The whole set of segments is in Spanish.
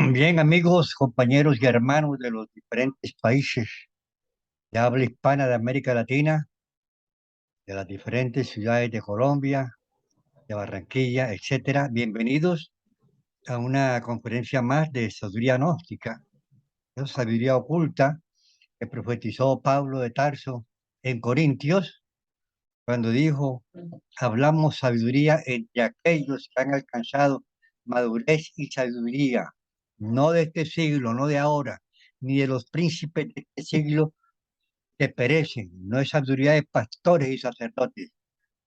Bien, amigos, compañeros y hermanos de los diferentes países de habla hispana de América Latina, de las diferentes ciudades de Colombia, de Barranquilla, etcétera, bienvenidos a una conferencia más de sabiduría gnóstica, esa sabiduría oculta que profetizó Pablo de Tarso en Corintios, cuando dijo: hablamos sabiduría entre aquellos que han alcanzado madurez y sabiduría, no de este siglo, no de ahora, ni de los príncipes de este siglo que perecen, no es sabiduría de pastores y sacerdotes.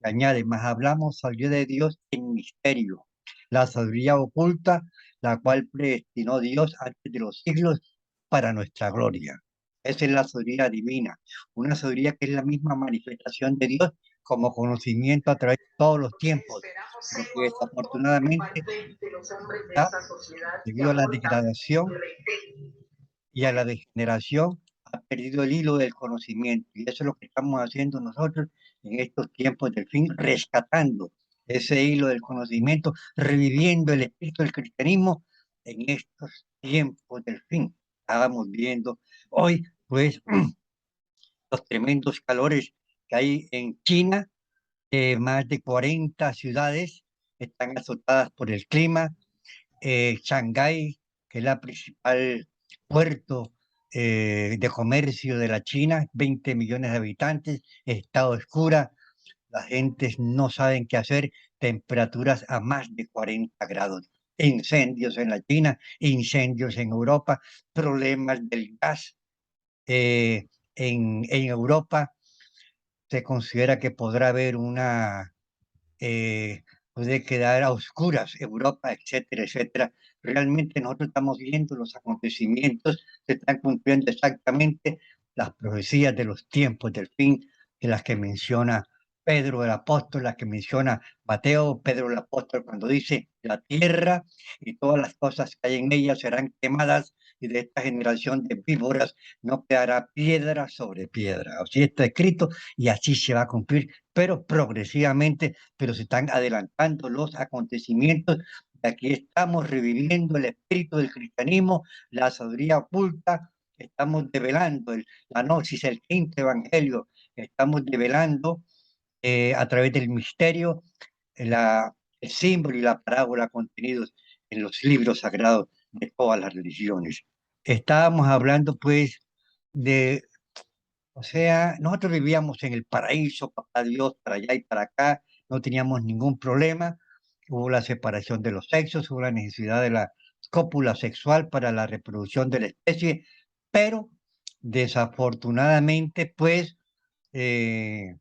Y añade: más hablamos sabiduría de Dios en misterio, la sabiduría oculta, la cual predestinó Dios antes de los siglos para nuestra gloria. Esa es la sabiduría divina, una sabiduría que es la misma manifestación de Dios como conocimiento a través de todos los tiempos, pero que desafortunadamente ya, debido a la degradación y a la degeneración, ha perdido el hilo del conocimiento. Y eso es lo que estamos haciendo nosotros en estos tiempos del fin, rescatando ese hilo del conocimiento, reviviendo el espíritu del cristianismo en estos tiempos del fin. Estábamos viendo hoy, pues, los tremendos calores que hay en China. Más de 40 ciudades están azotadas por el clima. Shanghái, que es la principal puerto de comercio de la China, 20 millones de habitantes, estado oscura, la gente no sabe qué hacer, temperaturas a más de 40 grados, incendios en la China, incendios en Europa, problemas del gas en Europa. Se considera que podrá haber eh, puede quedar a oscuras Europa, etcétera, etcétera. Realmente nosotros estamos viendo los acontecimientos, se están cumpliendo exactamente las profecías de los tiempos del fin, de las que menciona Pedro el apóstol, las que menciona Mateo, Pedro el apóstol, cuando dice: la tierra y todas las cosas que hay en ella serán quemadas, y de esta generación de víboras no quedará piedra sobre piedra. Así está escrito y así se va a cumplir, pero progresivamente, pero se están adelantando los acontecimientos. Aquí estamos reviviendo el espíritu del cristianismo, la sabiduría oculta, estamos develando la gnosis, el quinto evangelio, estamos develando a través del misterio la, el símbolo y la parábola contenidos en los libros sagrados de todas las religiones. Estábamos hablando pues de, o sea, nosotros vivíamos en el paraíso, papá Dios, para allá y para acá, no teníamos ningún problema. Hubo la separación de los sexos, hubo la necesidad de la cópula sexual para la reproducción de la especie, pero desafortunadamente, pues, eh,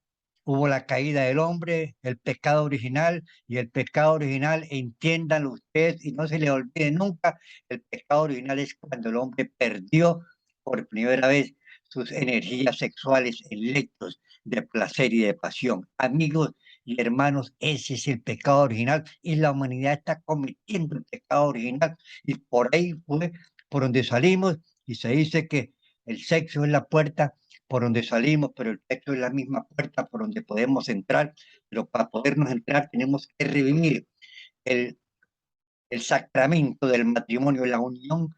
hubo la caída del hombre, el pecado original, y el pecado original, entiéndanlo ustedes y no se le olvide nunca, el pecado original es cuando el hombre perdió por primera vez sus energías sexuales en lectos de placer y de pasión. Amigos y hermanos, ese es el pecado original y la humanidad está cometiendo el pecado original, y por ahí fue por donde salimos, y se dice que el sexo es la puerta por donde salimos, pero el sexo es la misma puerta por donde podemos entrar, pero para podernos entrar tenemos que revivir el, el sacramento del matrimonio, la unión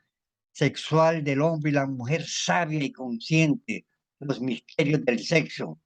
sexual del hombre y la mujer sabia y consciente, los misterios del sexo,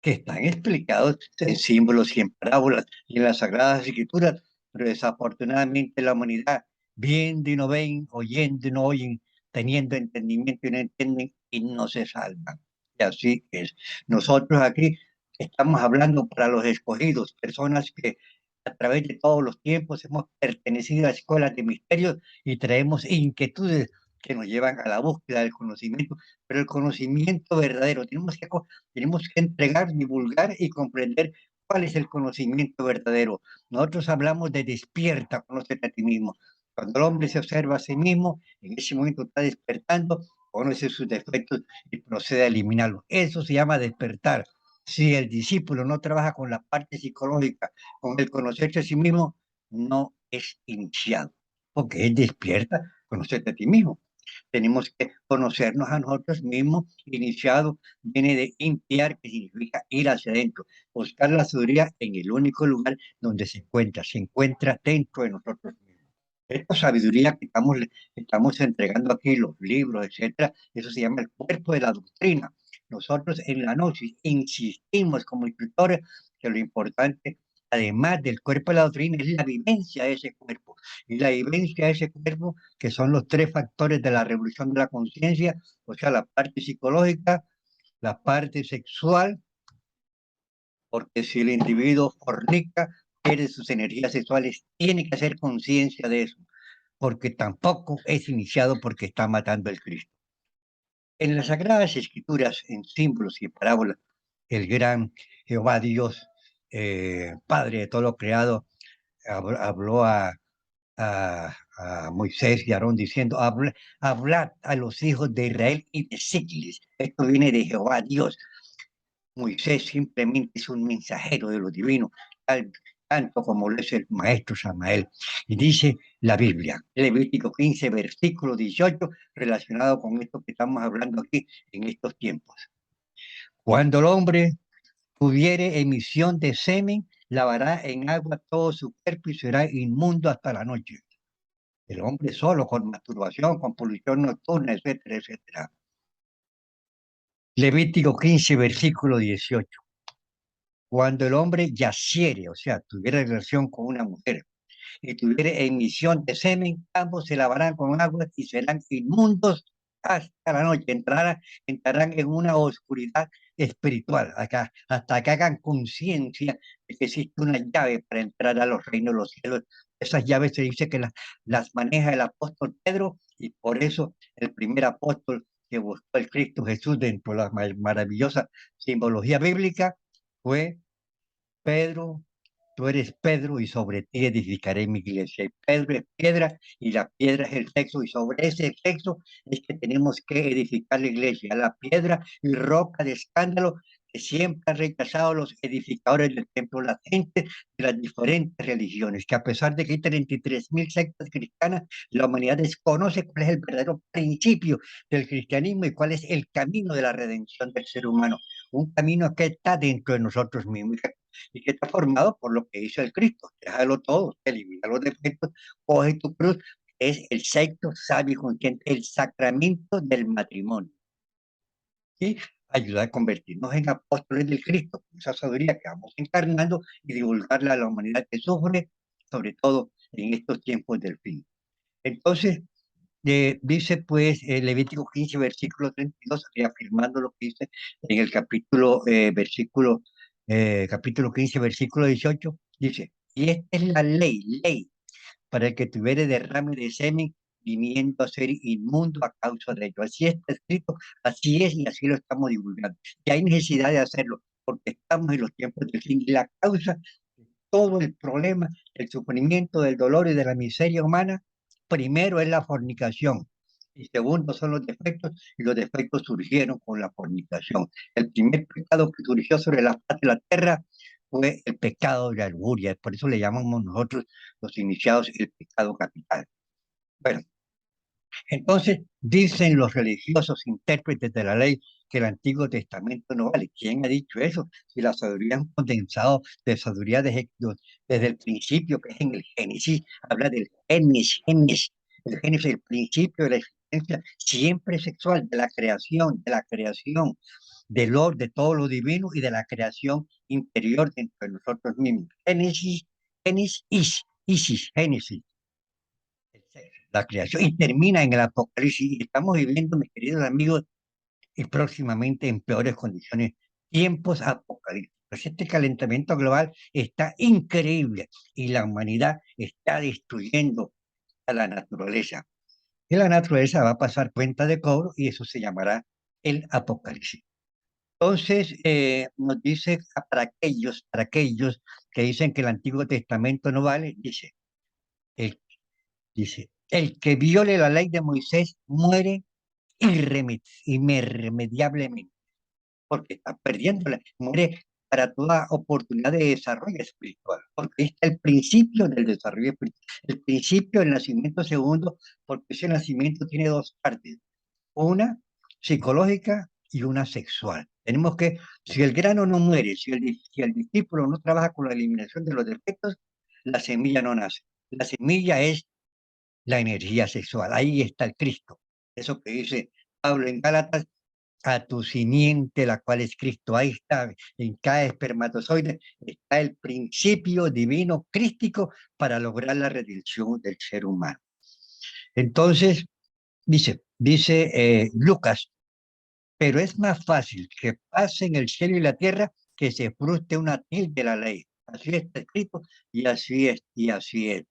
que están explicados en símbolos y en parábolas y en las Sagradas Escrituras, pero desafortunadamente la humanidad, viendo y no ven, oyendo y no oyen, teniendo entendimiento y no entienden, y no se salvan. Y así es. Nosotros aquí estamos hablando para los escogidos, personas que a través de todos los tiempos hemos pertenecido a escuelas de misterios y traemos inquietudes que nos llevan a la búsqueda del conocimiento, pero el conocimiento verdadero. Tenemos que entregar, divulgar y comprender cuál es el conocimiento verdadero. Nosotros hablamos de despierta, conócete a ti mismo. Cuando el hombre se observa a sí mismo, en ese momento está despertando, conoce sus defectos y procede a eliminarlos. Eso se llama despertar. Si el discípulo no trabaja con la parte psicológica, con el conocerse a sí mismo, no es iniciado, porque él despierta, conocerte a ti mismo. Tenemos que conocernos a nosotros mismos. Iniciado viene de iniciar, que significa ir hacia adentro, buscar la sabiduría en el único lugar donde se encuentra dentro de nosotros mismos. Esta sabiduría que estamos entregando aquí, los libros, etcétera, eso se llama el cuerpo de la doctrina. Nosotros en la Gnosis insistimos como instructores que lo importante, además del cuerpo de la doctrina, es la vivencia de ese cuerpo. Y la vivencia de ese cuerpo, que son los tres factores de la revolución de la conciencia, o sea, la parte psicológica, la parte sexual, porque si el individuo fornica, pierde sus energías sexuales, tiene que hacer conciencia de eso porque tampoco es iniciado porque está matando al Cristo. En las Sagradas Escrituras, en símbolos y parábolas, el gran Jehová Dios, Padre de todo lo creado, habló a Moisés y Aarón diciendo, hablad a los hijos de Israel y decidles, esto viene de Jehová Dios. Moisés simplemente es un mensajero de lo divino, tanto como lo es el maestro Samael. Y dice la Biblia, Levítico 15, versículo 18, relacionado con esto que estamos hablando aquí en estos tiempos. Cuando el hombre tuviere emisión de semen, lavará en agua todo su cuerpo y será inmundo hasta la noche. El hombre solo, con masturbación, con polución nocturna, etcétera, etcétera. Levítico 15, versículo 18. Cuando el hombre yaciere, o sea, tuviera relación con una mujer, y tuviera emisión de semen, ambos se lavarán con agua y serán inmundos hasta la noche. Entrarán en una oscuridad espiritual, acá, hasta que hagan conciencia de que existe una llave para entrar a los reinos de los cielos. Esas llaves se dice que las maneja el apóstol Pedro, y por eso el primer apóstol que buscó el Cristo Jesús dentro de la maravillosa simbología bíblica fue Pedro. Tú eres Pedro y sobre ti edificaré mi iglesia. Y Pedro es piedra y la piedra es el sexo y sobre ese sexo es que tenemos que edificar la iglesia. La piedra y roca de escándalo que siempre han rechazado los edificadores del templo, la gente de las diferentes religiones, que a pesar de que hay 33.000 sectas cristianas, la humanidad desconoce cuál es el verdadero principio del cristianismo y cuál es el camino de la redención del ser humano. Un camino que está dentro de nosotros mismos y que está formado por lo que hizo el Cristo. Déjalo todo, elimina los defectos, coge tu cruz. Es el sexto sabio y consciente, el sacramento del matrimonio. Y ayuda a convertirnos en apóstoles del Cristo, con esa sabiduría que vamos encarnando y divulgarla a la humanidad que sufre, sobre todo en estos tiempos del fin. Entonces, dice pues Levítico 15, versículo 32, reafirmando lo que dice en el capítulo 15, versículo 18, dice, y esta es la ley para el que tuviere derrame de semen, viniendo a ser inmundo a causa de ello. Así está escrito, así es y así lo estamos divulgando. Y hay necesidad de hacerlo, porque estamos en los tiempos del fin y la causa todo el problema, el sufrimiento, del dolor y de la miseria humana, primero es la fornicación. Y segundo son los defectos, y los defectos surgieron con la fornicación. El primer pecado que surgió sobre la faz de la tierra fue el pecado de la lujuria. Por eso le llamamos nosotros, los iniciados, el pecado capital. Bueno, entonces, dicen los religiosos intérpretes de la ley que el Antiguo Testamento no vale. ¿Quién ha dicho eso? Si la sabiduría es un condensado de sabiduría desde el principio, que es en el Génesis, habla del Génesis. El Génesis, el principio de la existencia siempre sexual, de la creación, de todo lo divino y de la creación interior dentro de nosotros mismos. Génesis la creación y termina en el Apocalipsis. Y estamos viviendo, mis queridos amigos, y próximamente en peores condiciones, tiempos apocalípticos. Este calentamiento global está increíble y la humanidad está destruyendo a la naturaleza. Y la naturaleza va a pasar cuenta de cobro y eso se llamará el apocalipsis. Entonces, nos dice para aquellos que dicen que el Antiguo Testamento no vale, el, el que viole la ley de Moisés muere irremediablemente, porque está perdiéndola, muere para toda oportunidad de desarrollo espiritual, porque está el principio del desarrollo espiritual, el principio del nacimiento segundo, porque ese nacimiento tiene dos partes, una psicológica y una sexual. Tenemos que, si el grano no muere, si el discípulo no trabaja con la eliminación de los defectos, la semilla no nace. La semilla es la energía sexual. Ahí está el Cristo. Eso que dice Pablo en Gálatas, a tu simiente, la cual es Cristo. Ahí está, en cada espermatozoide está el principio divino crístico para lograr la redención del ser humano. Entonces, dice Lucas, pero es más fácil que pasen el cielo y la tierra que se frustre una tilde de la ley. Así está escrito y así es, y así es.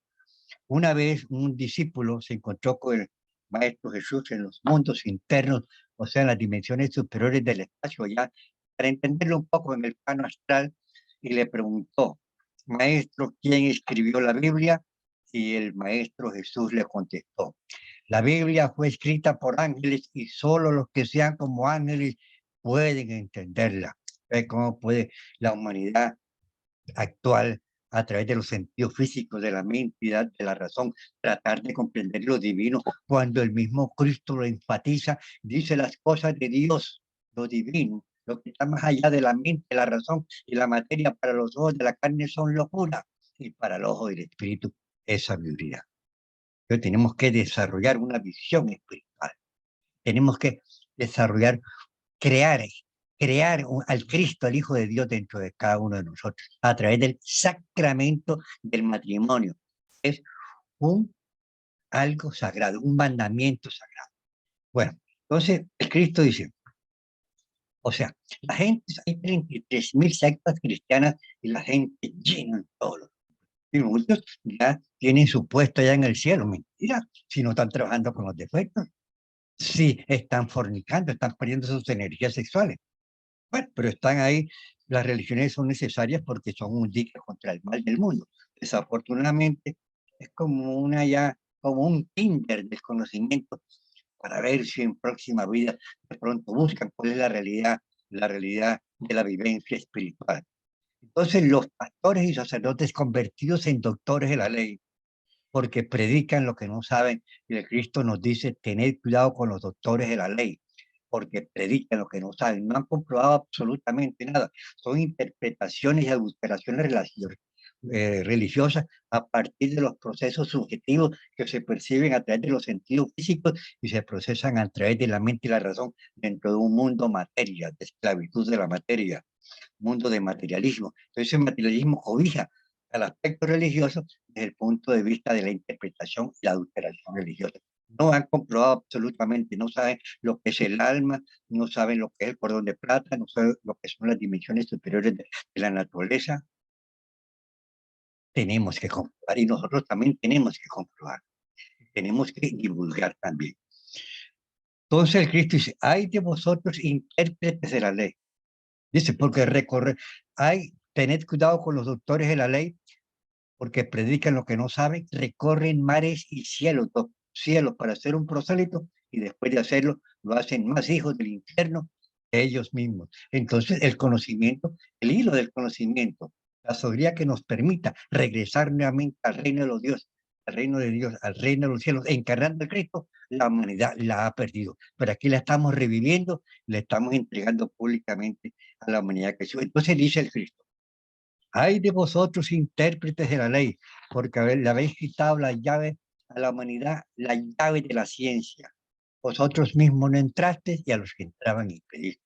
Una vez un discípulo se encontró con el Maestro Jesús en los mundos internos, o sea, en las dimensiones superiores del espacio, ya para entenderlo un poco en el plano astral, y le preguntó, Maestro, ¿quién escribió la Biblia? Y el Maestro Jesús le contestó, la Biblia fue escrita por ángeles y solo los que sean como ángeles pueden entenderla. ¿Cómo puede la humanidad actual, a través de los sentidos físicos, de la mente y de la razón, tratar de comprender lo divino, cuando el mismo Cristo lo enfatiza, dice las cosas de Dios, lo divino, lo que está más allá de la mente, la razón y la materia, para los ojos de la carne son locura, y para el ojo del espíritu es sabiduría. Entonces tenemos que desarrollar una visión espiritual, tenemos que desarrollar, crear, al Cristo, al Hijo de Dios dentro de cada uno de nosotros, a través del sacramento del matrimonio. Es un algo sagrado, un mandamiento sagrado. Bueno, entonces el Cristo dice, o sea, la gente, hay 33.000 sectas cristianas y la gente llena en todos los. Y muchos ya tienen su puesto ya en el cielo. Mentira, si no están trabajando con los defectos, si están fornicando, están perdiendo sus energías sexuales. Bueno, pero están ahí, las religiones son necesarias porque son un dique contra el mal del mundo. Desafortunadamente, es como como un Tinder del conocimiento para ver si en próxima vida de pronto buscan cuál es la realidad de la vivencia espiritual. Entonces, los pastores y sacerdotes convertidos en doctores de la ley, porque predican lo que no saben, y el Cristo nos dice, tened cuidado con los doctores de la ley, porque predican lo que no saben, no han comprobado absolutamente nada, son interpretaciones y adulteraciones religiosas a partir de los procesos subjetivos que se perciben a través de los sentidos físicos y se procesan a través de la mente y la razón dentro de un mundo materia, de esclavitud de la materia, mundo de materialismo. Entonces el materialismo cobija al aspecto religioso desde el punto de vista de la interpretación y la adulteración religiosa. No han comprobado absolutamente, no saben lo que es el alma, no saben lo que es el cordón de plata, no saben lo que son las dimensiones superiores de la naturaleza. Tenemos que comprobar y nosotros también tenemos que comprobar, tenemos que divulgar también. Entonces el Cristo dice, hay de vosotros intérpretes de la ley. Dice, porque tened cuidado con los doctores de la ley, porque predican lo que no saben, recorren mares y cielos para hacer un prosélito, y después de hacerlo, lo hacen más hijos del infierno que ellos mismos. Entonces, el conocimiento, el hilo del conocimiento, la sabiduría que nos permita regresar nuevamente al reino de los dioses, al reino de Dios, al reino de los cielos, encarnando a Cristo, la humanidad la ha perdido. Pero aquí la estamos reviviendo, la estamos entregando públicamente a la humanidad que sube. Entonces dice el Cristo, hay de vosotros intérpretes de la ley, porque le habéis quitado la llave a la humanidad, la llave de la ciencia. Vosotros mismos no entrasteis y a los que entraban impediste.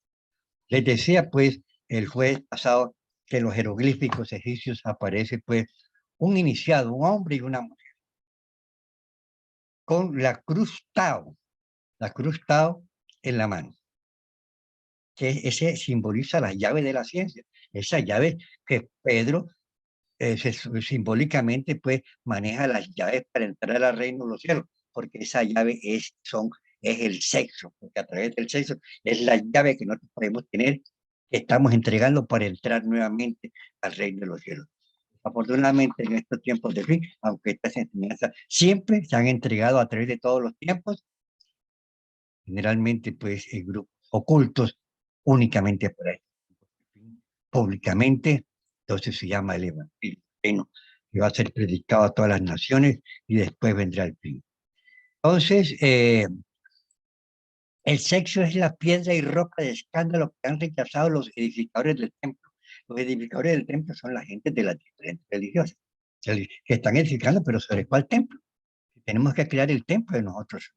Les decía pues el jueves pasado que en los jeroglíficos egipcios aparece pues un iniciado, un hombre y una mujer, con la cruz Tao en la mano, que ese simboliza la llave de la ciencia, esa llave que Pedro simbólicamente pues maneja las llaves para entrar al reino de los cielos, porque esa llave es el sexo, porque a través del sexo es la llave que nosotros podemos tener, que estamos entregando para entrar nuevamente al reino de los cielos. Afortunadamente en estos tiempos de fin, aunque estas enseñanzas siempre se han entregado a través de todos los tiempos, generalmente pues en grupos ocultos, únicamente para esto. Públicamente, entonces se llama el Evangelio, que va a ser predicado a todas las naciones y después vendrá el fin. Entonces, el sexo es la piedra y roca de escándalo que han rechazado los edificadores del templo. Los edificadores del templo son la gente de las diferentes religiosas, que están edificando, pero ¿sobre cuál templo? Tenemos que crear el templo de nosotros.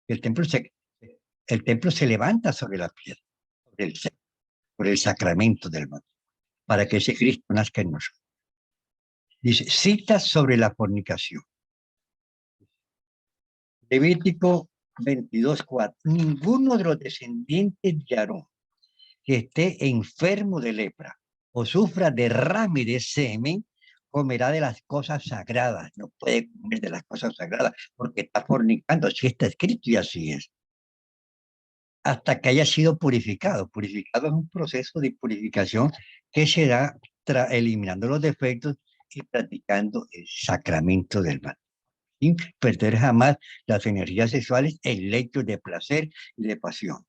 El templo se levanta sobre la piedra, sobre el sacramento del matrimonio, para que ese Cristo nazca en nosotros. Dice, citas sobre la fornicación. Levítico 22:4. Ninguno de los descendientes de Aarón que esté enfermo de lepra o sufra derrame de semen, comerá de las cosas sagradas. No puede comer de las cosas sagradas porque está fornicando. Así está escrito y así es. Hasta que haya sido purificado. Purificado es un proceso de purificación que se da eliminando los defectos y practicando el sacramento del matrimonio, sin perder jamás las energías sexuales en lechos de placer y de pasión.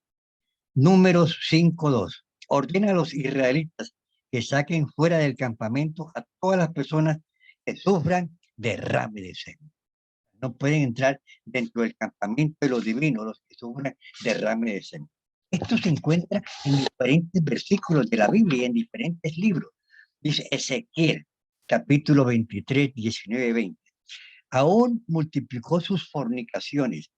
Números 5:2. Ordena a los israelitas que saquen fuera del campamento a todas las personas que sufran derrame de semen. No pueden entrar dentro del campamento de los divinos los que sufran derrame de semen. Esto se encuentra en diferentes versículos de la Biblia y en diferentes libros. Dice Ezequiel, capítulo 23, 19, 20. Aún multiplicó sus fornicaciones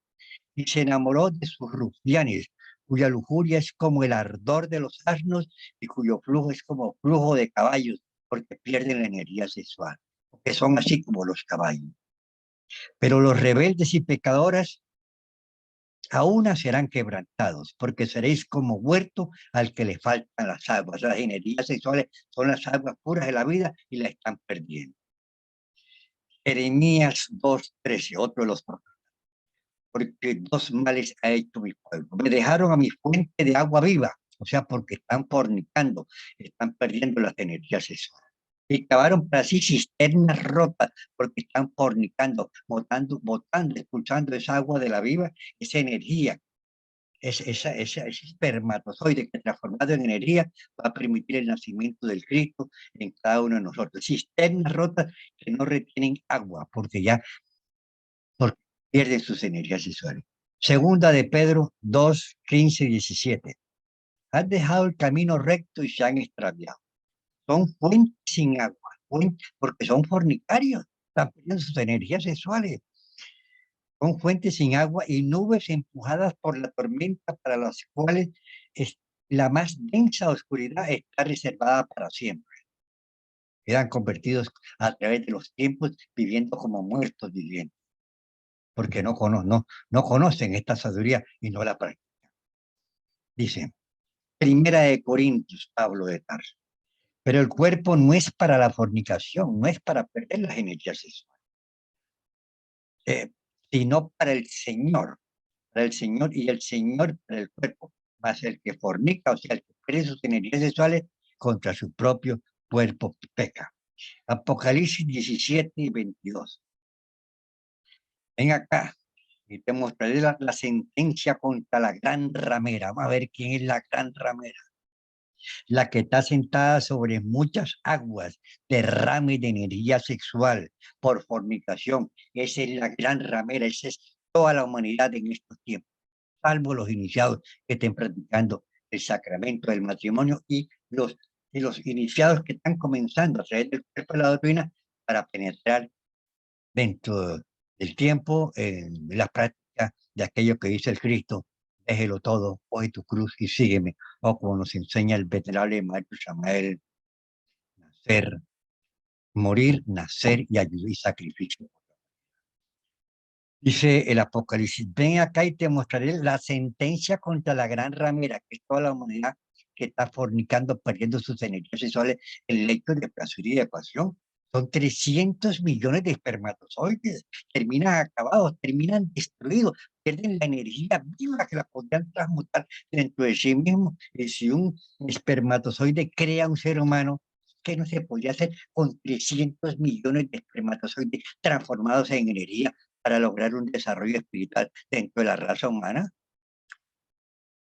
y se enamoró de sus rufianes, cuya lujuria es como el ardor de los asnos y cuyo flujo es como flujo de caballos, porque pierden la energía sexual, porque son así como los caballos. Pero los rebeldes y pecadoras aún serán quebrantados, porque seréis como huerto al que le faltan las aguas. Las energías sexuales son las aguas puras de la vida y la están perdiendo. Jeremías 2:13, otro de los profetas. Porque dos males ha hecho mi pueblo. Me dejaron a mi fuente de agua viva, o sea, porque están fornicando, están perdiendo las energías sexuales. Y cavaron para sí cisternas rotas, porque están fornicando, botando, expulsando esa agua de la viva, esa energía, ese espermatozoide que transformado en energía va a permitir el nacimiento del Cristo en cada uno de nosotros. Cisternas rotas que no retienen agua, porque pierden sus energías sexuales. Segunda de Pedro 2:15 y 17. Han dejado el camino recto y se han extraviado. Son fuentes sin agua, porque son fornicarios, están perdiendo sus energías sexuales. Son fuentes sin agua y nubes empujadas por la tormenta para las cuales la más densa oscuridad está reservada para siempre. Quedan convertidos a través de los tiempos viviendo como muertos vivientes, porque no conocen esta sabiduría y no la practican. Dice, Primera de Corintios, Pablo de Tarso. Pero el cuerpo no es para la fornicación, no es para perder las energías sexuales, sino para el Señor y el Señor para el cuerpo. Más el que fornica, o sea, el que pierde sus energías sexuales contra su propio cuerpo peca. Apocalipsis 17 y 22. Ven acá y te mostraré la sentencia contra la gran ramera. Vamos a ver quién es la gran ramera. La que está sentada sobre muchas aguas, derrame de energía sexual por fornicación. Esa es la gran ramera, esa es toda la humanidad en estos tiempos, salvo los iniciados que estén practicando el sacramento del matrimonio y los iniciados que están comenzando a través del cuerpo de la doctrina para penetrar dentro del tiempo en la práctica de aquello que dice el Cristo: déjelo todo, coge tu cruz y sígueme. O como nos enseña el venerable maestro Samael, nacer, morir, nacer y ayuda y sacrificio. Dice el Apocalipsis, ven acá y te mostraré la sentencia contra la gran ramera, que es toda la humanidad que está fornicando, perdiendo sus energías sexuales en el lecho de placer y de pasión. Son 300 millones de espermatozoides, terminan acabados, terminan destruidos, pierden la energía viva que la podrían transmutar dentro de sí mismos. Y si un espermatozoide crea un ser humano, ¿qué no se podría hacer con 300 millones de espermatozoides transformados en energía para lograr un desarrollo espiritual dentro de la raza humana?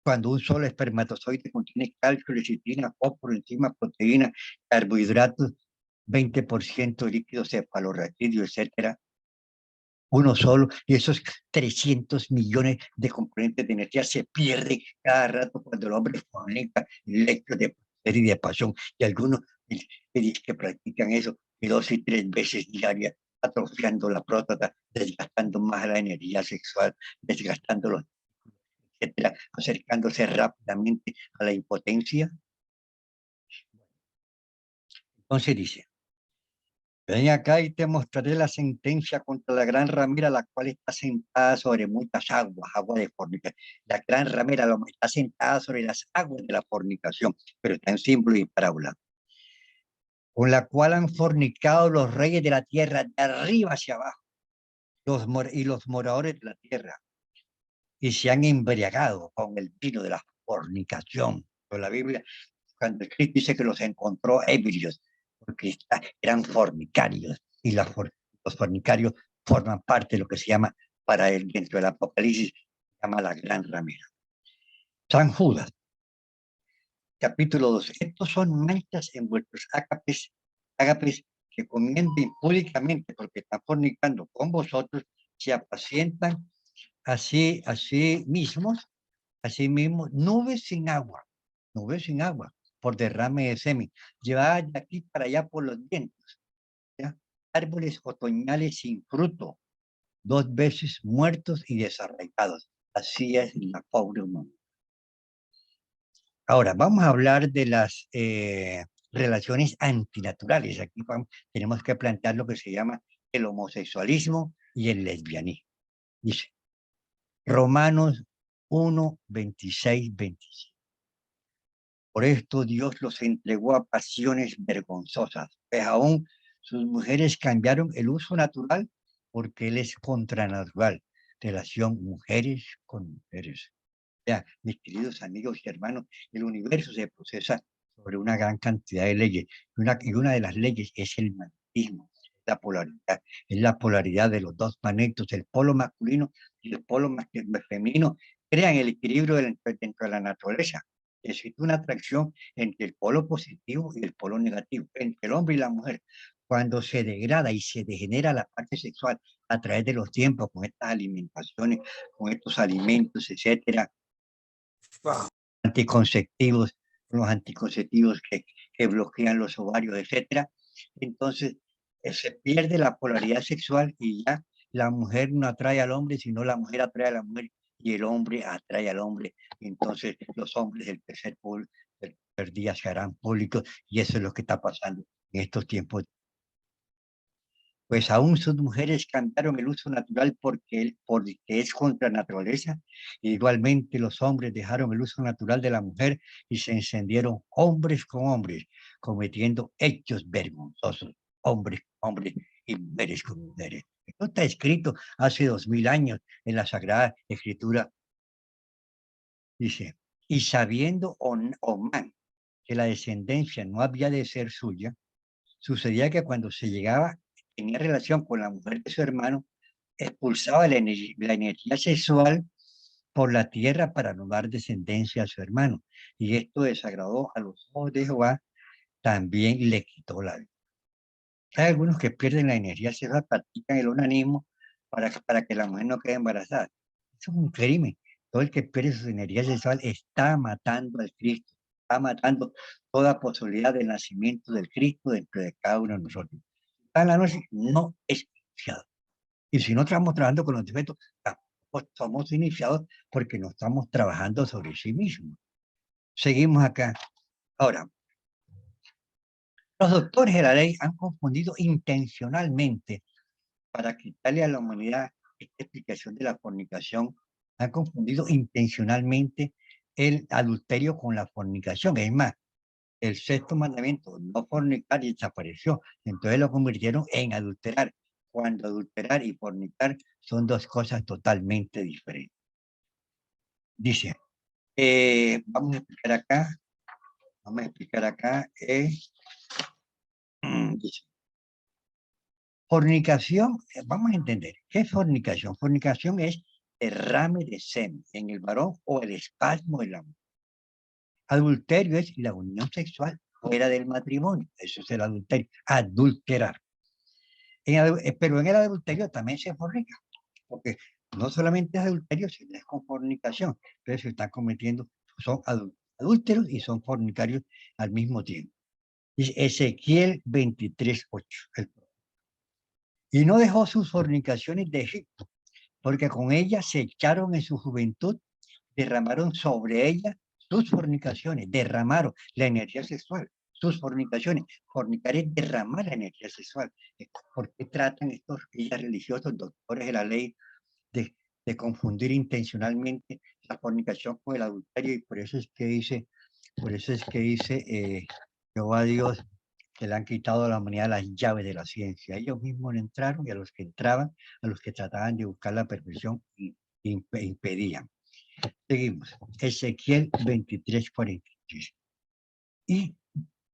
Cuando un solo espermatozoide contiene calcio, lecitina, fósforo, enzimas, proteínas, carbohidratos, 20% líquidos cefalorraquídeos, etcétera, uno solo, y esos 300 millones de componentes de energía se pierden cada rato cuando el hombre fornica el lecho de placer y de pasión, y algunos que practican eso 2 y 3 veces diarias, atrofiando la próstata, desgastando más la energía sexual, desgastando los, etcétera, acercándose rápidamente a la impotencia. Entonces dice, ven acá y te mostraré la sentencia contra la gran ramera, la cual está sentada sobre muchas aguas, agua de fornicación. La gran ramera está sentada sobre las aguas de la fornicación, pero está en símbolo y parábola, con la cual han fornicado los reyes de la tierra, de arriba hacia abajo, y los moradores de la tierra, y se han embriagado con el vino de la fornicación. Pero la Biblia, cuando Cristo dice que los encontró ebrios, porque eran fornicarios, y los fornicarios forman parte de lo que se llama, para él, dentro del Apocalipsis, se llama la gran ramera. San Judas, capítulo 12. Estos son manchas en vuestros ágapes que comiendo impúdicamente, porque están fornicando con vosotros, se apacientan así mismos, nubes sin agua, por derrame de semen, llevadas de aquí para allá por los vientos, ¿ya? Árboles otoñales sin fruto, 2 veces muertos y desarraigados. Así es la pobre humanidad. Ahora, vamos a hablar de las relaciones antinaturales. Aquí tenemos que plantear lo que se llama el homosexualismo y el lesbianismo. Dice Romanos 1, 26, 27. Por esto Dios los entregó a pasiones vergonzosas, pues aún sus mujeres cambiaron el uso natural porque él es contranatural. Relación mujeres con mujeres. Ya, mis queridos amigos y hermanos, el universo se procesa sobre una gran cantidad de leyes. Y una de las leyes es el magnetismo, es la polaridad de los dos magnetos, el polo masculino y el polo femenino, crean el equilibrio dentro de la naturaleza. Existe una atracción entre el polo positivo y el polo negativo, entre el hombre y la mujer. Cuando se degrada y se degenera la parte sexual a través de los tiempos, con estas alimentaciones, con estos alimentos, etcétera, anticonceptivos, los anticonceptivos que bloquean los ovarios, etcétera. Entonces, se pierde la polaridad sexual y ya la mujer no atrae al hombre, sino la mujer atrae a la mujer y el hombre atrae al hombre. Entonces, los hombres del tercer día se harán públicos y eso es lo que está pasando en estos tiempos. Pues aún sus mujeres cambiaron el uso natural porque es contra naturaleza. Igualmente los hombres dejaron el uso natural de la mujer y se encendieron hombres con hombres, cometiendo hechos vergonzosos, hombres con hombres y mujeres con mujeres. Esto está escrito hace 2000 años en la Sagrada Escritura. Dice, y sabiendo Omán que la descendencia no había de ser suya, sucedía que cuando se llegaba, tenía relación con la mujer de su hermano, expulsaba la energía sexual por la tierra para no dar descendencia a su hermano. Y esto desagradó a los ojos de Jehová, también le quitó la vida. Hay algunos que pierden la energía sexual, practican el onanismo para que la mujer no quede embarazada. Eso es un crimen. Todo el que pierde su energía sexual está matando al Cristo, está matando toda posibilidad del nacimiento del Cristo dentro de cada uno de nosotros. Está en la noche, no es iniciado. Y si no estamos trabajando con los defectos, tampoco somos iniciados porque no estamos trabajando sobre sí mismos. Seguimos acá. Ahora, los doctores de la ley han confundido intencionalmente para quitarle a la humanidad esta explicación de la fornicación, han confundido intencionalmente el adulterio con la fornicación. Es más, el sexto mandamiento, no fornicar, desapareció. Entonces lo convirtieron en adulterar, cuando adulterar y fornicar son dos cosas totalmente diferentes. Dice, vamos a explicar acá, dice, fornicación, vamos a entender, ¿qué es fornicación? Fornicación es derrame de semen en el varón o el espasmo en la mujer. Adulterio es la unión sexual fuera del matrimonio, eso es el adulterio, adulterar. Pero en el adulterio también se fornica, porque no solamente es adulterio, sino es con fornicación, pero se están cometiendo, son adúlteros y son fornicarios al mismo tiempo. Dice Ezequiel 23:8. Y no dejó sus fornicaciones de Egipto, porque con ella se echaron en su juventud, derramaron sobre ella sus fornicaciones, derramaron la energía sexual, sus fornicaciones. Fornicar es derramar la energía sexual. ¿Por qué tratan estos guías religiosos, doctores de la ley, de, de confundir intencionalmente la fornicación con el adulterio? Y por eso es que dice Jehová Dios, que le han quitado a la humanidad las llaves de la ciencia. Ellos mismos no entraron, y a los que entraban, a los que trataban de buscar la perfección, impedían. Seguimos. Ezequiel 23:43. Y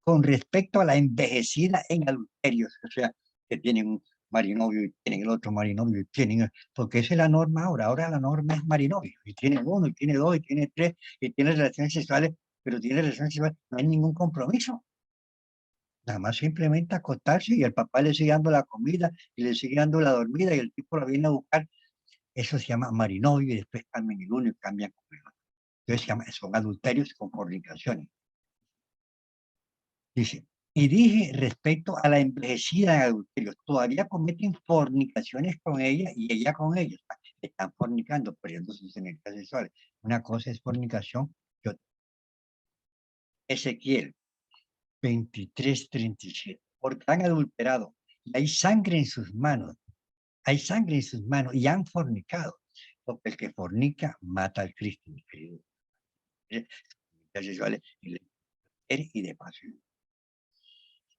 con respecto a la envejecida en adulterios, o sea, que tienen un marinovio y tienen el otro marinovio y tienen, porque esa es la norma ahora. Ahora la norma es marinovio, y tiene uno, y tiene dos, y tiene tres, y tiene relaciones sexuales, pero tiene relaciones sexuales, no hay ningún compromiso. Nada más simplemente acostarse, y el papá le sigue dando la comida y le sigue dando la dormida, y el tipo lo viene a buscar. Eso se llama marinovio, y después cambian el uno y cambian con el otro. Entonces son adulterios con fornicaciones. Dice, y dije respecto a la envejecida en adulterio, todavía cometen fornicaciones con ella y ella con ellos. Están fornicando, perdiendo sus energías sexuales. Una cosa es fornicación. Ezequiel 23:37. Porque han adulterado y hay sangre en sus manos. Hay sangre en sus manos y han fornicado. Porque el que fornica mata al Cristo, mi querido. Sexuales y de pasión.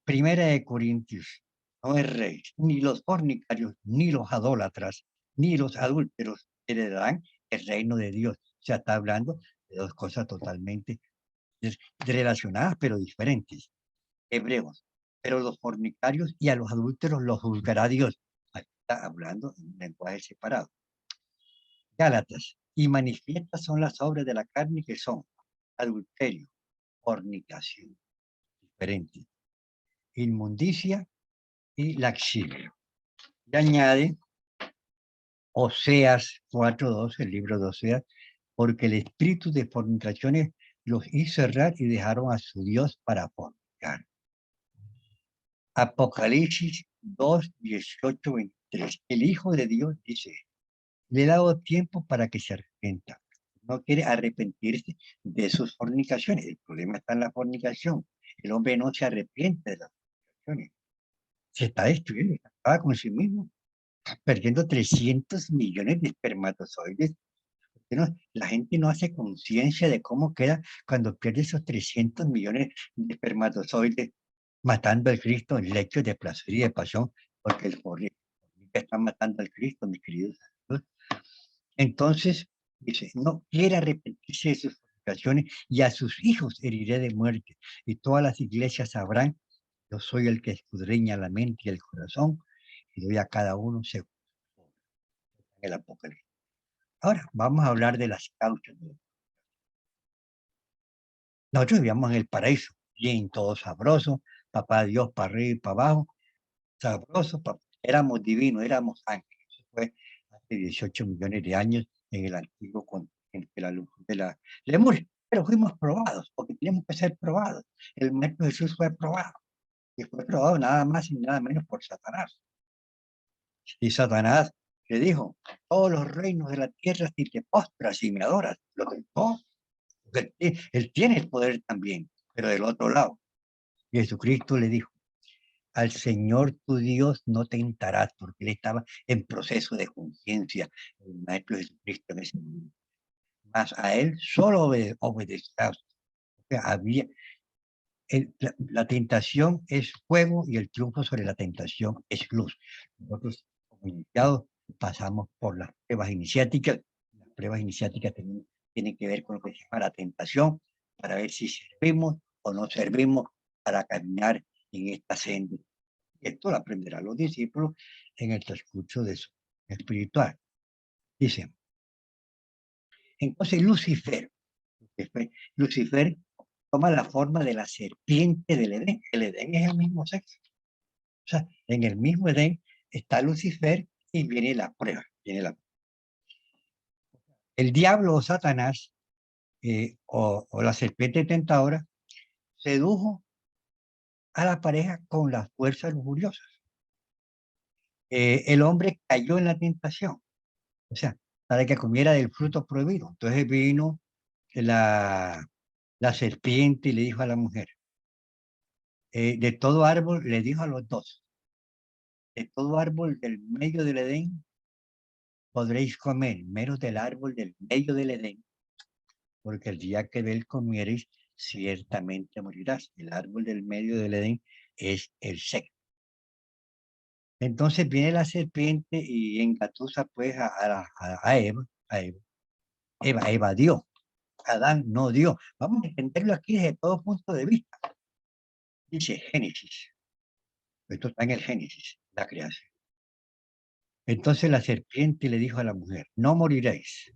Primera de Corintios, no es rey, ni los fornicarios, ni los adólatras, ni los adúlteros heredarán el reino de Dios. O sea, está hablando de dos cosas totalmente relacionadas, pero diferentes. Hebreos, pero los fornicarios y a los adúlteros los juzgará Dios. Aquí está hablando en un lenguaje separado. Gálatas, y manifiestas son las obras de la carne, que son adulterio, fornicación, diferente, inmundicia y laxivio. Y añade Oseas 4:2, el libro de Oseas, porque el espíritu de fornicaciones los hizo errar y dejaron a su Dios para fornicar. Apocalipsis 2:18-23. El Hijo de Dios dice, le he dado tiempo para que se arrepienta. No quiere arrepentirse de sus fornicaciones. El problema está en la fornicación. El hombre no se arrepiente de las fornicaciones. Se está destruyendo, está acaba con sí mismo, perdiendo 300 millones de espermatozoides. La gente no hace conciencia de cómo queda cuando pierde esos 300 millones de espermatozoides, matando al Cristo en lecho de placer y de pasión, porque el fornicación está matando al Cristo, mis queridos amigos. Entonces, dice, no quiere arrepentirse de sus fornicaciones, y a sus hijos heriré de muerte, y todas las iglesias sabrán, yo soy el que escudriña la mente y el corazón, y doy a cada uno según el Apocalipsis. Ahora, vamos a hablar de las causas. Nosotros vivíamos en el paraíso, bien, todo sabroso, papá Dios para arriba y para abajo, sabroso, éramos divinos, éramos ángeles. Eso fue hace 18 millones de años en el antiguo continente, la luz de la Lemuria. Pero fuimos probados, porque tenemos que ser probados. El Maestro Jesús fue probado, y fue probado nada más y nada menos por Satanás. Y Satanás le dijo, todos los reinos de la tierra, si te postras y me adoras, lo tentó. Él tiene el poder también, pero del otro lado. Jesucristo le dijo, al Señor tu Dios no tentarás, porque él estaba en proceso de conciencia, el Maestro Jesucristo en ese momento. Mas a él solo obedecerás. O sea, la tentación es fuego, y el triunfo sobre la tentación es luz. Nosotros, como iniciados, pasamos por las pruebas iniciáticas. Las pruebas iniciáticas tienen que ver con lo que se llama la tentación, para ver si servimos o no servimos para caminar en esta senda. Esto lo aprenderán los discípulos en el transcurso de su espiritual. Dice, entonces Lucifer toma la forma de la serpiente del Edén. El Edén es el mismo sexo. O sea, en el mismo Edén está Lucifer, y viene la prueba. El diablo o Satanás, o la serpiente tentadora, sedujo a la pareja con las fuerzas lujuriosas. el hombre cayó en la tentación, o sea, para que comiera del fruto prohibido. Entonces vino la, la serpiente y le dijo a la mujer, de todo árbol, le dijo a los dos, de todo árbol del medio del Edén podréis comer, menos del árbol del medio del Edén, porque el día que de él comiereis, ciertamente morirás. El árbol del medio del Edén es el sexo. Entonces viene la serpiente y engatusa pues a Eva, a Eva. Eva dio, Adán no dio. Vamos a entenderlo aquí desde todo punto de vista. Dice Génesis. Esto está en el Génesis, la creación. Entonces la serpiente le dijo a la mujer, no moriréis,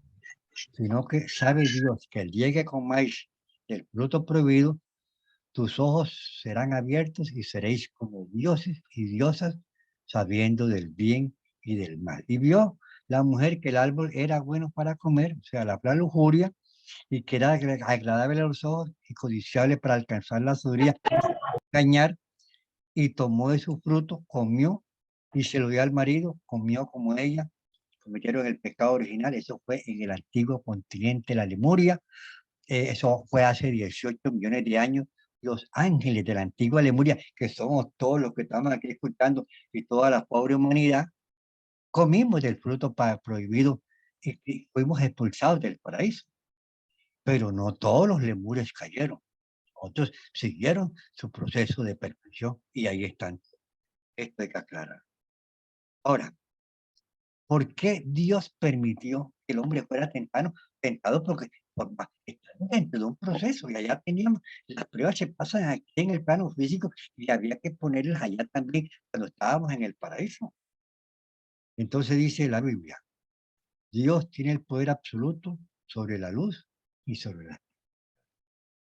sino que sabe Dios que el día que comáis del fruto prohibido, tus ojos serán abiertos y seréis como dioses y diosas, sabiendo del bien y del mal. Y vio la mujer que el árbol era bueno para comer, o sea, la lujuria, y que era agradable a los ojos y codiciable para alcanzar la sabiduría, engañar, y tomó de su fruto, comió y se lo dio al marido, comió como ella, cometieron el pecado original. Eso fue en el antiguo continente, la Lemuria. Eso fue hace 18 millones de años. Los ángeles de la antigua Lemuria, que somos todos los que estamos aquí escuchando y toda la pobre humanidad, comimos del fruto prohibido y fuimos expulsados del paraíso. Pero no todos los lemures cayeron. Otros siguieron su proceso de perfección y ahí están. Esto hay que aclarar. Ahora, ¿por qué Dios permitió que el hombre fuera tentado? Tentado porque estamos dentro de un proceso y allá teníamos, las pruebas se pasan aquí en el plano físico y había que ponerlas allá también cuando estábamos en el paraíso. Entonces dice la Biblia, Dios tiene el poder absoluto sobre la luz y sobre la...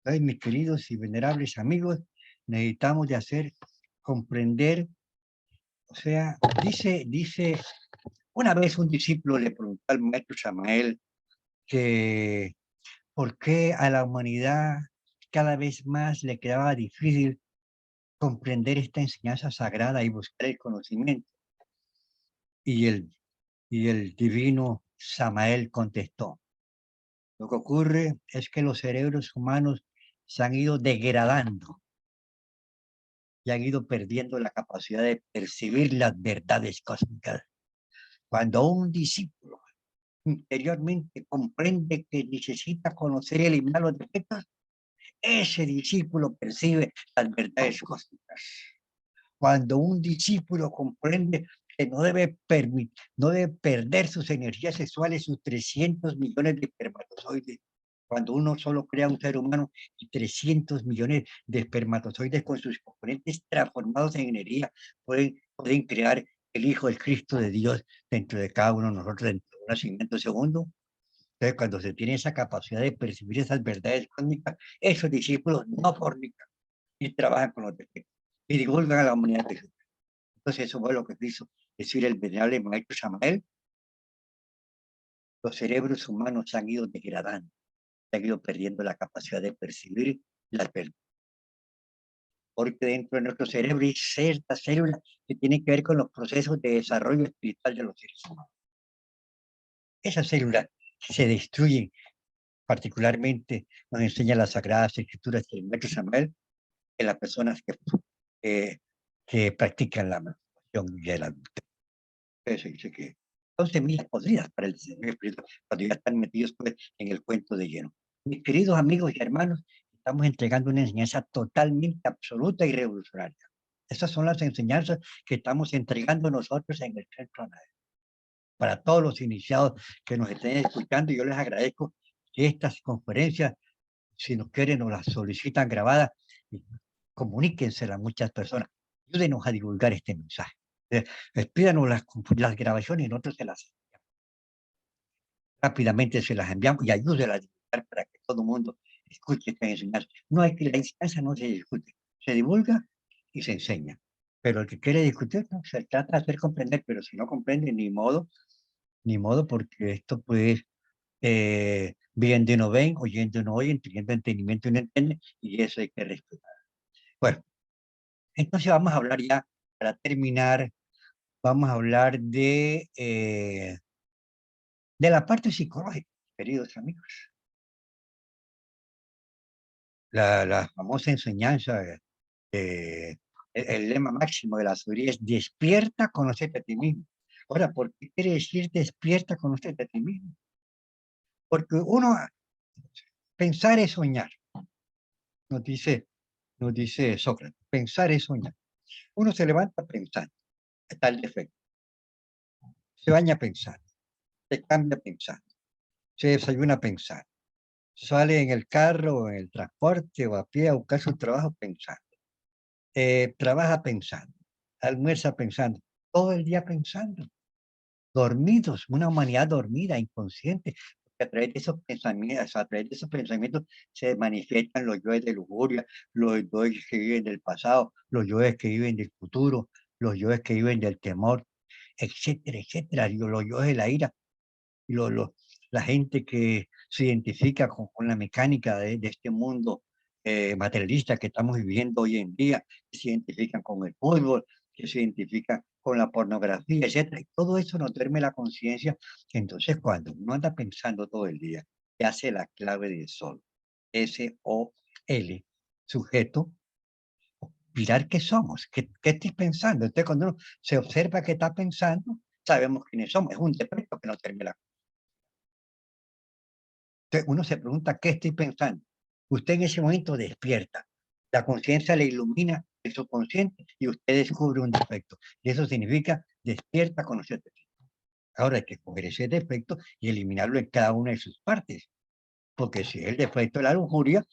Entonces, mis queridos y venerables amigos, necesitamos de hacer comprender, o sea, dice, una vez un discípulo le preguntó al maestro Samael que por qué a la humanidad cada vez más le quedaba difícil comprender esta enseñanza sagrada y buscar el conocimiento. Y el divino Samael contestó, lo que ocurre es que los cerebros humanos se han ido degradando y han ido perdiendo la capacidad de percibir las verdades cósmicas. Cuando un discípulo interiormente comprende que necesita conocer el y los defectos, ese discípulo percibe las verdades cósmicas. Cuando un discípulo comprende que no debe perder sus energías sexuales, sus 300 millones de espermatozoides, cuando uno solo crea un ser humano y 300 millones de espermatozoides con sus componentes transformados en energía, pueden crear el Hijo del Cristo de Dios dentro de cada uno de nosotros, dentro de un nacimiento segundo. Entonces, cuando se tiene esa capacidad de percibir esas verdades cósmicas, esos discípulos no fornican y trabajan con los defectos y divulgan a la humanidad de Jesús. Entonces, eso fue lo que quiso decir el venerable maestro Samael. Los cerebros humanos se han ido degradando, se han ido perdiendo la capacidad de percibir las verdades. Porque dentro de nuestro cerebro hay ciertas células que tienen que ver con los procesos de desarrollo espiritual de los seres humanos. Esas células se destruyen, particularmente nos enseña las Sagradas Escrituras y el maestro Samael, en las personas eh, que practican la masturbación y el adulterio. Eso dice que son semillas podridas para el desarrollo espiritual cuando ya están metidos pues, en el cuento de lleno. Mis queridos amigos y hermanos, estamos entregando una enseñanza totalmente absoluta y revolucionaria. Estas son las enseñanzas que estamos entregando nosotros en el Centro ANAE. Para todos los iniciados que nos estén escuchando, yo les agradezco que estas conferencias, si nos quieren, nos las solicitan grabadas y comuníquensela a muchas personas. Ayúdenos a divulgar este mensaje. Pídanos las grabaciones y nosotros se las rápidamente se las enviamos y ayúdenla a divulgar para que todo el mundo escuche esta enseñanza. No es que la enseñanza no se discute, se divulga y se enseña. Pero el que quiere discutir, no, se trata de hacer comprender, pero si no comprende, ni modo, porque esto pues viendo no ven, oyendo no oyen, teniendo entendimiento no entienden, y eso hay que respetar. Bueno, entonces vamos a hablar ya, para terminar, vamos a hablar de la parte psicológica, queridos amigos. La famosa enseñanza, el lema máximo de la sabiduría es despierta, conócete a ti mismo. Ahora, ¿por qué quiere decir despierta, conócete a ti mismo? Porque pensar es soñar, nos dice Sócrates, pensar es soñar. Uno se levanta pensando, está el defecto, se baña pensando, se cambia pensando, se desayuna pensando, sale en el carro, o en el transporte o a pie a buscar su trabajo pensando, trabaja pensando, almuerza pensando, todo el día pensando, dormidos, una humanidad dormida, inconsciente, porque a través de esos pensamientos se manifiestan los yoes de lujuria, los yoes que viven del pasado, los yoes que viven del futuro, los yoes que viven del temor, etcétera, etcétera, los yoes de la ira, lo, lo- la gente que se identifica con la mecánica de este mundo materialista que estamos viviendo hoy en día, que se identifican con el fútbol, que se identifican con la pornografía, etcétera. Y todo eso nos duerme la conciencia. Entonces, cuando uno anda pensando todo el día, ¿qué hace la clave del sol? SOL, sujeto, mirar qué somos, qué estoy pensando. Entonces, cuando uno se observa qué está pensando, sabemos quiénes somos. Es un defecto que no termina. Entonces, uno se pregunta, ¿qué estoy pensando? Usted en ese momento despierta. La conciencia le ilumina el subconsciente y usted descubre un defecto. Y eso significa despierta, conocerte. Ahora hay que coger ese defecto y eliminarlo en cada una de sus partes. Porque si es el defecto de la lujuria,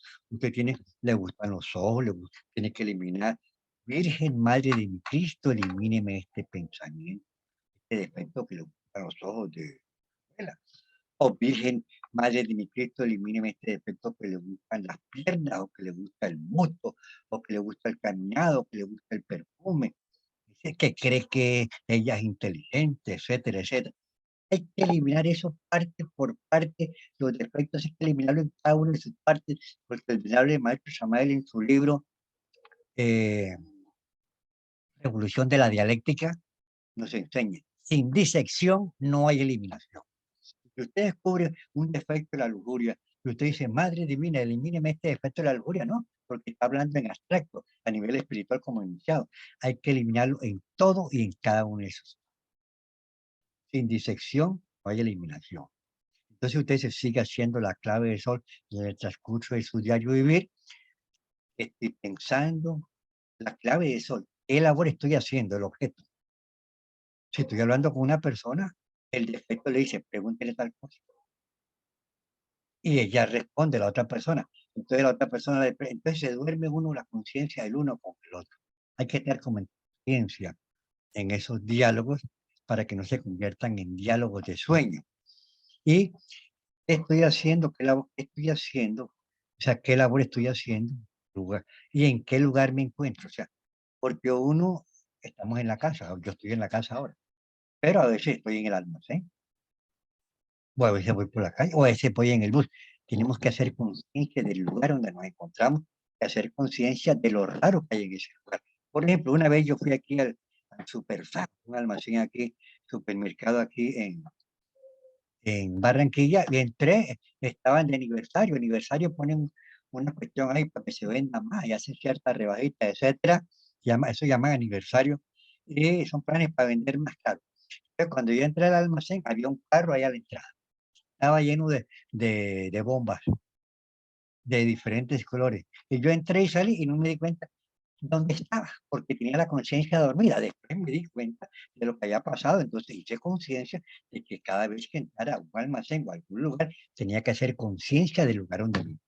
le gustan los ojos, tiene que eliminar. Virgen Madre de mi Cristo, elimíneme este pensamiento, este defecto que le gustan los ojos de vela. O Virgen Madre de mi Cristo, elimíneme este defecto que le gustan las piernas, o que le gusta el musto, o que le gusta el caminado, o que le gusta el perfume, dice que cree que ella es inteligente, etcétera, etcétera. Hay que eliminar eso parte por parte, los defectos hay que eliminarlo en cada una de sus partes, porque el venerable maestro Samael en su libro eh, Revolución de la Dialéctica nos enseña, sin disección no hay eliminación. Si usted descubre un defecto de la lujuria, y usted dice, Madre Divina, elimíneme este defecto de la lujuria, no, porque está hablando en abstracto, a nivel espiritual como iniciado. Hay que eliminarlo en todo y en cada uno de esos. Sin disección no hay eliminación. Entonces usted se sigue haciendo la clave del sol en el transcurso de su diario vivir. Estoy pensando la clave del sol. ¿Qué labor estoy haciendo? El objeto. Si estoy hablando con una persona, el defecto le dice, pregúntele tal cosa. Y ella responde a la otra persona. Entonces la otra persona, entonces se duerme uno la conciencia del uno con el otro. Hay que tener como conciencia en esos diálogos para que no se conviertan en diálogos de sueño. Y ¿qué estoy haciendo? ¿Qué labor estoy haciendo? O sea, ¿qué labor estoy haciendo? Lugar, y en qué lugar me encuentro. O sea, porque uno, estamos en la casa, yo estoy en la casa ahora, pero a veces estoy en el almacén, o a veces voy por la calle, o a veces voy en el bus. Tenemos que hacer conciencia del lugar donde nos encontramos, y hacer conciencia de lo raro que hay en ese lugar. Por ejemplo, una vez yo fui aquí al Superfab, un almacén aquí, supermercado aquí en Barranquilla, y entré, estaban de aniversario. Aniversario ponen una cuestión ahí para que se venda más y hacen cierta rebajita, etcétera. Eso llaman aniversario. Y son planes para vender más caro. Entonces, cuando yo entré al almacén, había un carro ahí a la entrada. Estaba lleno de bombas de diferentes colores. Y yo entré y salí y no me di cuenta dónde estaba, porque tenía la conciencia dormida. Después me di cuenta de lo que había pasado, entonces hice conciencia de que cada vez que entrara a un almacén o a algún lugar, tenía que hacer conciencia del lugar donde vivía.